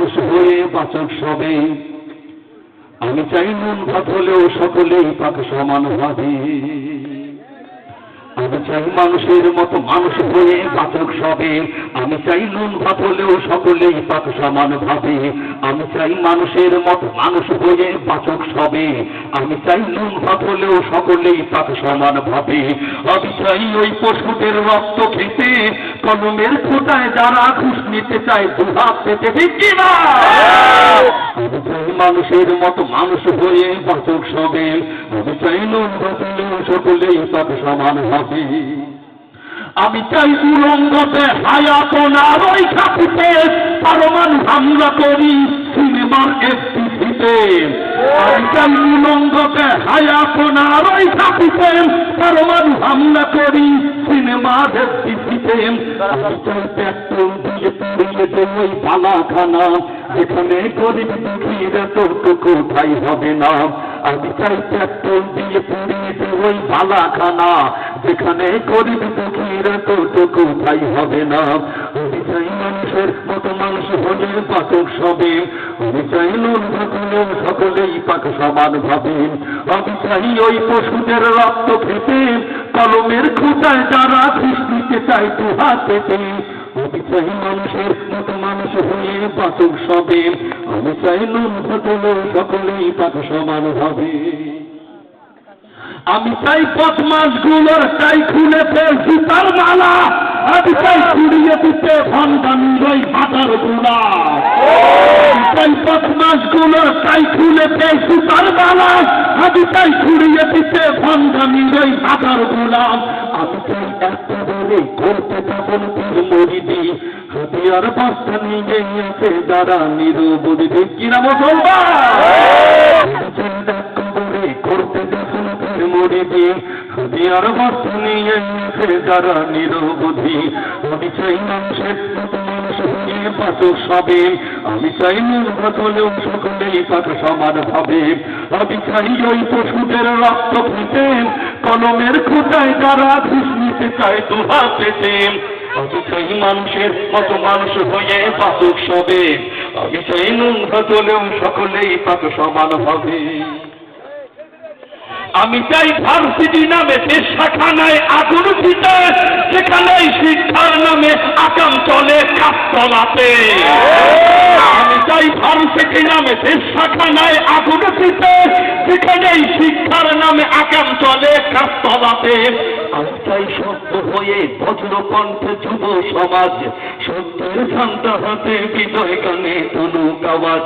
মানুষ হয়ে বাঁচক সবে। আমি চাই নুন ভাত হলেও সকলেই পাক সমান ভাবে। আমি চাই মানুষের মতো মানুষ হয়ে বাঁচক সবে। আমি চাই নুন ভাত হলেও সকলেই পাক সমান ভাবে। আমি চাই মানুষের মতো মানুষ হয়ে বাঁচক সবে। আমি চাই নুন ভাত হলেও সকলেই পাক সমান ভাবে। আমি চাই ওই পশুদের রক্ত খেতে, কলমের খোঁটায় যারা ঘুষ নিতে চায় দুহাত পেতে। ঠিক কিনা? আমি চাই মানুষের মতো মানুষ হয়ে বাঁচক সবে। আমি চাই নুন ভাত হলেও সকলেই পাক সমান ভাবে। আমি চাই উলঙ্গতে হায়াত না রইখা ফুটে, পারমাণু হামলা করি সিনেমার এফটিসিতে। আমি চাই উলঙ্গতে হায়াত না রইখা ফুটে, পারমাণু হামলা করি সিনেমার এফটিসিতে। আমি চাই পেট্রোল দিয়ে পুড়িয়ে দেব ওই বালাখানা, যেখানে গরিব দুঃখীর তো কোথায় হবে না। আমি চাই পেট্রোল দিয়ে পুড়িয়ে দেব ওই বালাখানা, যেখানে গরিব দুঃখীর তো কোথায় হবে না। আমি চাই মানুষের মতো মানুষ হলে বাঁচক সবে। আমি চাই নুন ভাত হলেও সকলেই পাক সমান ভাবে। আমি চাই ওই পশুদের রক্ত খেতে, কলমের খোঁটায় যারা ঘুষ নিতে চায় দুহাত পেতে। আমি চাই মানুষের মতো মানুষ হয়ে বাঁচক সবে। আমি চাই নুন ভাত হলেও সকলেই পাক সমান ভাবে। আমি চাই বদমাশগুলোর চাই খুলেছে জুতার মালা, আমি চাই ছুড়িয়ে দিতে ভণ্ডামির ওই হাঁটার গোলা। আমি চাই বদমাশগুলোর চাই খুলেছে জুতার মালা, আমি চাই ছুড়িয়ে দিতে ভণ্ডামির ওই হাঁটার গোলা। আমি চাই একটা বলে করতে তখন মরিদি, হাতিয়ার বস্তা নিয়ে আছে যারা নিরবধি। ঠিক কিনা মুসলমান? করতে যখন মরিদি, হাতিয়ার বস্তা নিয়ে আছে যারা নিরবধি। আমি চাই মানুষের মতো মানুষ হয়ে বাঁচক সবে। আমি চাই নুন ভাত হলেও সকলেই পাক সমান ভাবে। আমি চাই ওই পশুদের রক্ত খেতে, কলমের খোঁটায় যারা ঘুষ নিতে চায় দুহাত পেতে। আমি চাই মানুষের মতো মানুষ হয়ে বাঁচক সবে। আমি চাই নুন ভাত হলেও সকলেই পাক সমান ভাবে। আমি চাই ভার্সিটি নামে শাখানায় আগুন দিতে, সেখানে শিক্ষার নামে আকাম চলে কাজতলাতে। আমি চাই ভার্সিটি নামে শাখানায় আগুন দিতে, সেখানে শিক্ষার নামে আকাম চলে কাজতলাতে। আমি চাই সত্য হয়ে বজ্রকণ্ঠে যুব সমাজ, সত্যের শান্ত হাতে বিজয় গানে তনুক আওয়াজ।